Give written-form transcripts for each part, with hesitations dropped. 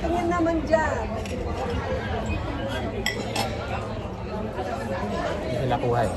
Tingin naman dyan. Wala kuha eh.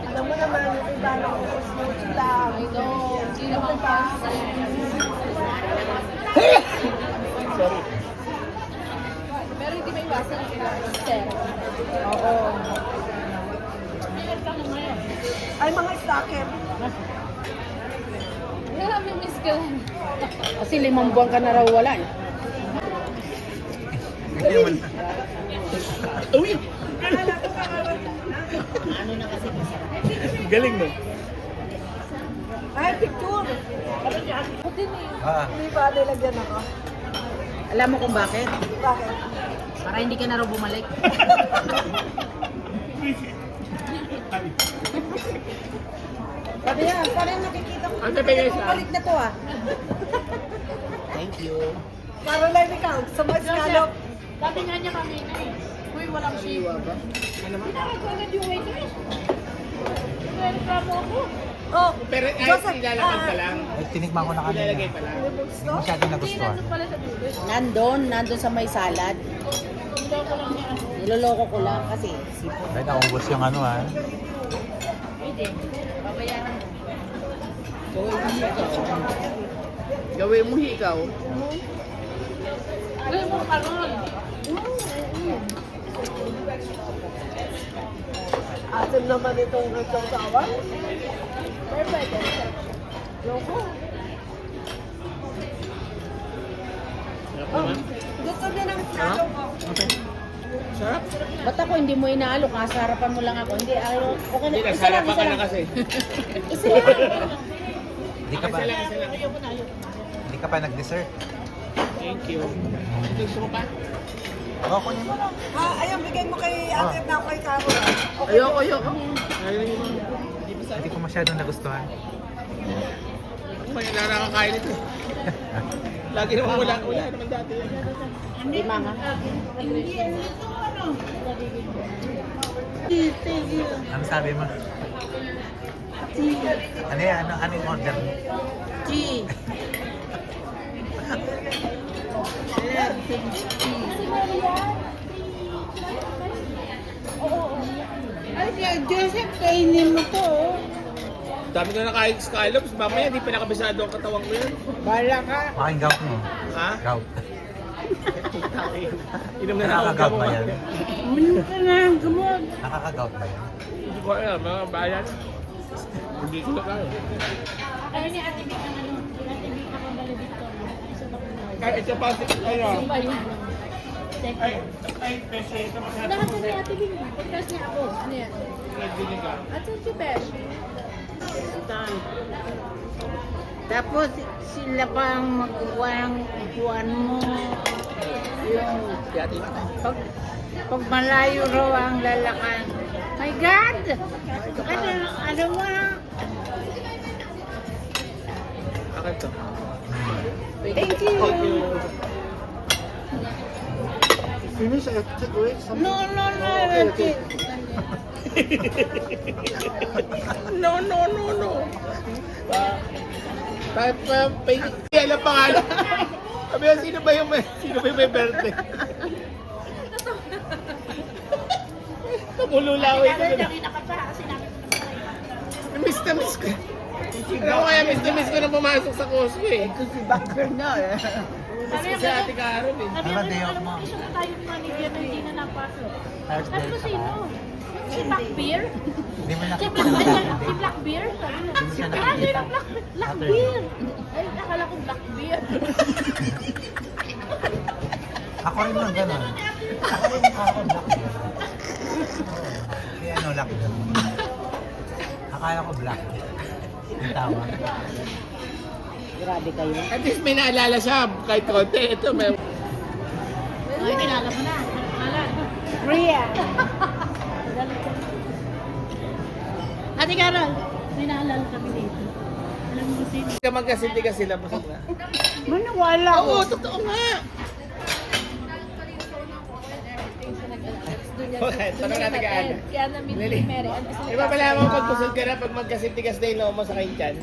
Alam mo naman, yung iba lang yung smoothie lang. Hindi naman fast. Sorry. Pero hindi may iwasan ang sir. Oo. Ay, mga stalker. Miss ka lang. Kasi 5 buwan ka na raw wala eh. Hindi naman. Uy! Galing no? Ay, picture. Ah. Hindi ba nilagyan ako? Alam mo kung bakit? Bakit? Para hindi ka na raw bumalik. Sabi niya, parang nakikita ko. Ano ba yun siya? Balik na to ah. Thank you. Para lang ikaw, sa mga scallop. Sabi nga niya kanina eh. Uy, walang shave. Pinakagagad yung waitress. Reklamo ako. Oh, Pero ay, Joseph, ilalakad pa lang. Ay, tinikman ko na kanina. Ilalagay pa lang. Hindi ko masyadong nagustuhan. Nandun pala sa dulo. Nandun sa may salad. Hindi ko lang niya ano. Niloloko ko lang kasi sipon. Ay, naubos yung ano ha. Hindi. Babayaran mo. Gawin mo hikaw. Alam mo, karon. asim naman itong sawa. Perfect. Loko. Oh, gusto niya ng scallop. Sarap. Ba't ako hindi mo inaalo? Kasarapan mo lang ako. Hindi, ayaw. Okay na. Hindi, Isa lang, nasarapan isa ka na lang. kasi. Isa lang. Hindi ka pa, Ayoko na. hindi ka pa nag-dessert. Thank you. Gusto mo pa? Oo, kunin mo lang. Ayun, bigay mo kay ate na kay Caro. Okay. Ayoko. Hindi ko masyadong nagustuhan. May nakakain ito. Lagi naman wala naman dati. Hindi, mama. Ano sabi mo? Ano yan? Ano yung order mo? Ay, Joseph, kainin mo to. Dami ko na kain scallops. Mamaya di pa nakabisado ang katawan ko yan. Bala ka. Makain gout mo. Ha? Gout. Inom na ako. Nakaka-gout ba yan? Uminom ka na ang gamot. Nakaka-gout ba yan? Hindi ko alam, mga bayan. Hindi ko na kaya. Ano ni Ate Vic ang ano? Ate Vic ang valedictorian. Isa ba kung Kahit ito pa, ano? ba yun? Ay, pese, ito masyado. Lahat ni Ate Vic. Pagkas niya ako. Ano yan? Nagdinig ka. At si Besh. Tapos sila pa ang magkukuha ng upuan mo. Yung pag malayo raw ang lalakan. My God! Ano mo? Akin to. Thank you! Finish, I take away some. No, that's it. No. Kahit pa, alam pangalan. Sabi ko, sino ba yung may birthday? Tumululaway ka na. Ka pa kasi namin Miss na miss ko. Ano kaya miss na miss ko na pumasok sa Costco eh. Ito si Bagger na eh. Miss ko si Ate Karen eh. Sabi Ano, ko, day off alam mo? mo, isa na tayong manager na hindi na napasok. Thursday, Sabi ko, saka? sino? Si Blackbeer? Hindi mo Si nakikita. Blackbeer? Sabi niya, Hindi siya ah, nakikita. sino Blackbeer? Ay, nakala ko Blackbeer. Ako rin lang gano'n. Ako rin ako black. Kaya ano lang. Akala ko black. Yung tawag. Grabe kayo. At least may naalala siya kahit konti. Ito may... Ay, kilala mo na. Kilala. Rhea! Ate Carol, may naalala kami dito. Alam mo kasi. Magkasintigas sila, busog na. Maniwala ko. Oo, totoo nga. Bakit? Tanong natin kay Ana. Kaya namin ni Mary. Ano kasi Di ba pala mo pag busog ka na, pag magkasintigas na yung loob mo sa kain dyan?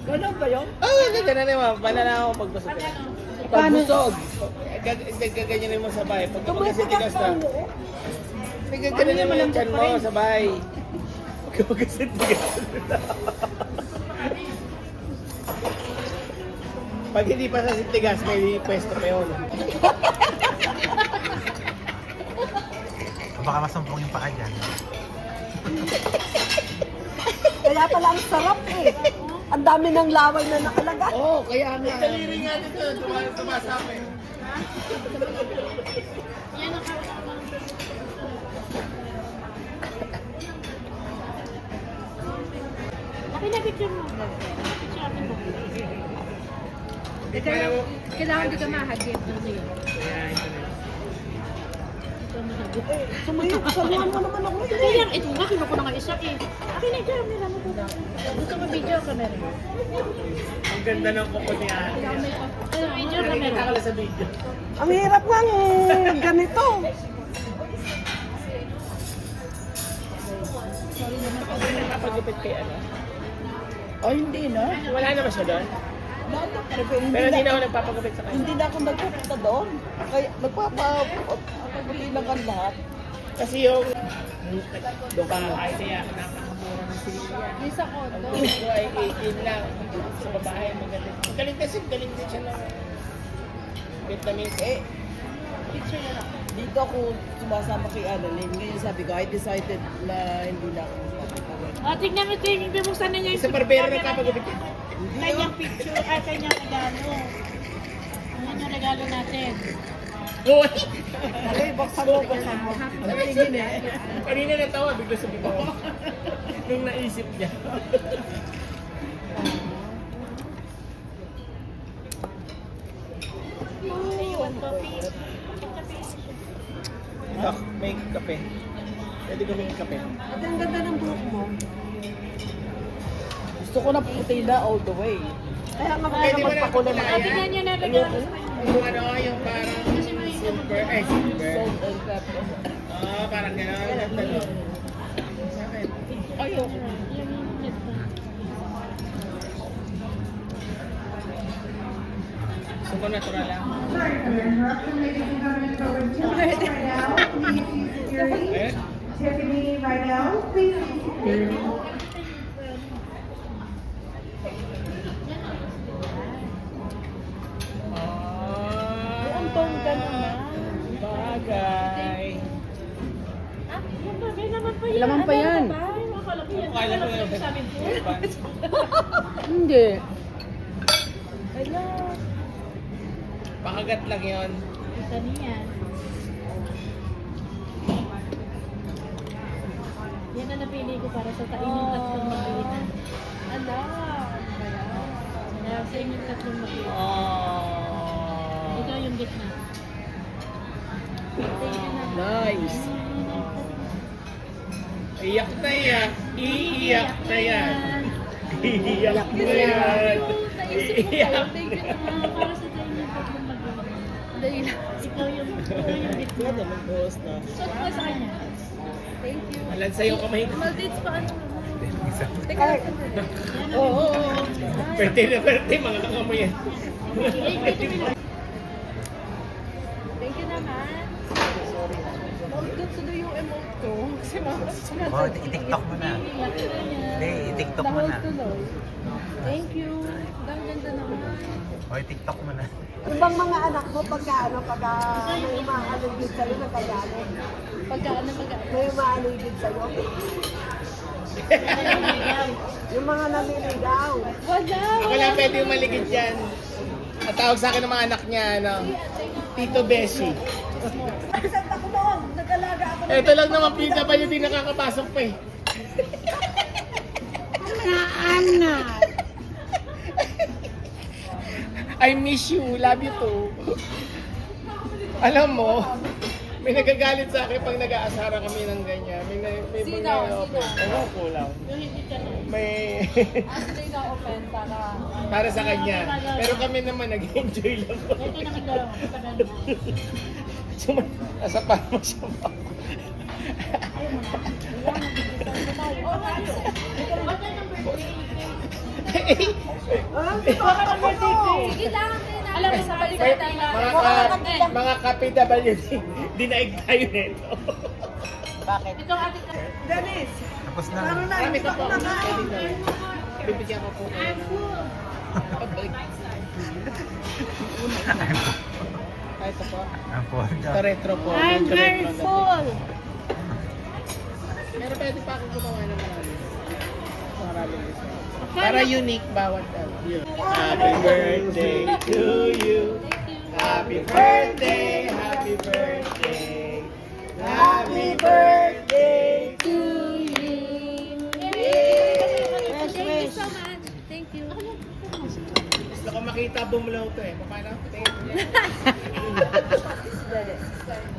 Ganun ba yun? Oo, ganda na naman. Banana ako pag busog ka na. Pag busog, gaganyan mo sa bahay. Pag magkasintigas na, gaganyan mo yung chan mo sa bahay. Pag magkasintigas na. Pag hindi pa sa sintigas, may pwesto pa yun. Baka masumpong yung paa dyan. Kaya pala ang sarap eh. Ang dami ng laway na nakalaga. Oo, kaya nga. Daliri nga dito, tumasapin. Yan ang Pinapicture mo. Picture natin mo. Kailangan di ka mahagip. Sumayo, saluhan mo naman ako. Kaya ito nga, kinuko na nga isa eh. Akin na dyan, nila mo po. Gusto mo video camera? Ang ganda ng kuko niya. Video Nakikita camera. ka lang sa video. Ang hirap nga ganito. Napagupit kay ano? Oh, hindi na. Wala naman siya doon. Pero Pero hindi na ako nagpapagupit sa kanya. hindi na ako nagpupunta doon. Kaya nagpapagupilinan ka lahat. Kasi yung doon ka ay kaya napakamura ng silya. Yung sa kondo. Ang gusto ko ay 18 lang. Sa babae magaling. Magaling kasi galing din siya ng Vietnamese. Picture na lang. Dito ako sumasama kay Annalyn. Ngayon sabi ko, I decided na hindi na ako magpapagupit. Tignan mo ito yung bubuksan na niya Sa barbero nagpapagupit yun. kanyang picture ay kanyang regalo. Ano yung regalo natin? Oo. Alay, baksan mo, baksan mo. Tingin eh. Kanina natawa, bigla sa bitaw. Nung naisip niya. Ayun, coffee. Dok, may kape. Pwede ko may kape. At ang ganda ng buhok mo. Gusto ko na puti na all the way. Kaya nga Pwede mo na magpakulay na. Tignan niyo na regalo sa kanya. Yung ano, yung parang silver, silver. Salt and pepper. Oo, parang gano'n. Ganda doon. Ayoko. Yung headphone. Gusto ko natural lang. Sorry for the interruption, ladies and gentlemen. So we're doing right now. Security. Eh? Tiffany Rydell, please. Ang bongga naman. Bagay. Ah, yung bagay naman pa yan. Laman pa yan. Ay, akala ko yan. Akala ko yan. Sa amin po. Hindi. Pakagat lang yun. Ito niyan. Yan ang napili ko para sa inyong tatlong mag-iina. Ala, ano ba yan? Kaya sa inyong tatlong mag-iina. Oh. Ito yung gitna. Nice. Iyak na yan. Iiyak na yan. Iiyak na yan. Naisip ko kayo. Thank you naman para sa inyong tatlong mag-iina. Dahil ikaw yung gitna. Ganda ng buhos na. So, ko sa kanya. Thank you. Alan sa'yo kamay ko. Maldates pa ano? Ay, oo. Pwede na pwede, mga kakamoy yan. Thank you naman. Doon sa yung emote ko. Kasi Oh, i-tiktok mo na. Hindi, i-tiktok mo na. Thank you. Ang ganda naman. Oh, i-tiktok mo na. Ano bang mga anak mo pagka may umaaligid sa'yo na kagalit? Pagkaan. May umaaligid sa'yo? Yung mga naliligaw. Wala. Ako lang pwede yung maligid dyan. At tawag sa akin ng mga anak niya, ano, Tito Beshi. Saan ako noon? Nag-alaga ako ng Ito lang naman, PWD nakakapasok pa eh. I miss you, love you too. Alam mo, may nagagalit sa akin pag nag-aasara kami ng ganyan. May may Sino? mag-open. Sino? Ewan ko lang. Yung hindi ka na. May... Sino yung na-open para... para sa kanya. Pero kami naman nag-enjoy lang. Ito naman daw. Matagal na. Nasa palma siya ba? Oh, ano? Ba't na ng birthday? Sige lang. Alam mo, sabay sa Mga ka-PWD, dinaig tayo nito. Bakit? Ito ang ating... Dennis! Tapos na. Marami ka po. Bibigyan ko po kayo ng... Ito po. Ako. Ito retro po. I'm Ito very retro. full. Pero pwede pa akong gumawa ng marami. Maraming gusto. Para unique bawat ano. Happy birthday to you. Happy birthday, happy birthday. Happy birthday to you. Thank you so much. Thank you. Gusto ko makita bumulaw to eh. Paano? Thank you.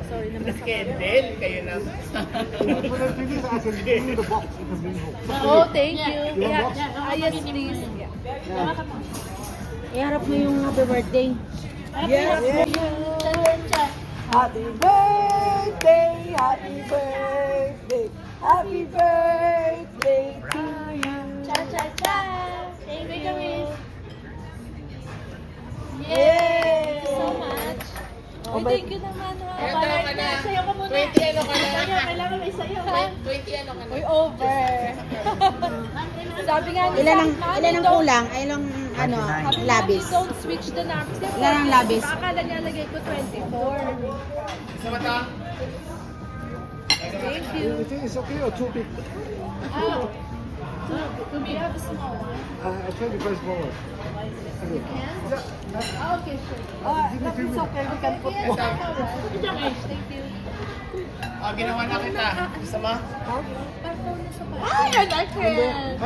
Sorry naman. Mas Kendall, kayo na. Oh, thank you. Yeah. Yes, please. Iharap mo yung happy birthday. Yes! Happy birthday! Happy birthday! Happy birthday to you! Cha-cha-cha. Thank you. Yay! So much. Oh, Ay, thank you naman. Ha. Ilan taon ka na? Sayo ka muna. 20 ano ka na? Kailangan may sayo, ha? 20 ano ka na? Uy, over. Sabi nga ni Ilan ang Sam, ilan ang kulang? Ilang ano, labis? Don't switch the numbers. Ilan ang labis? Akala niya lagay ko 24. Sa mata? Thank you. It's okay or too big? Oh. Do we have a small one? I try the very small one. Oh, okay, sure. That is okay, we can put Ito. Thank you. Ginawa na kita. Gusto mo? Ay, I like it.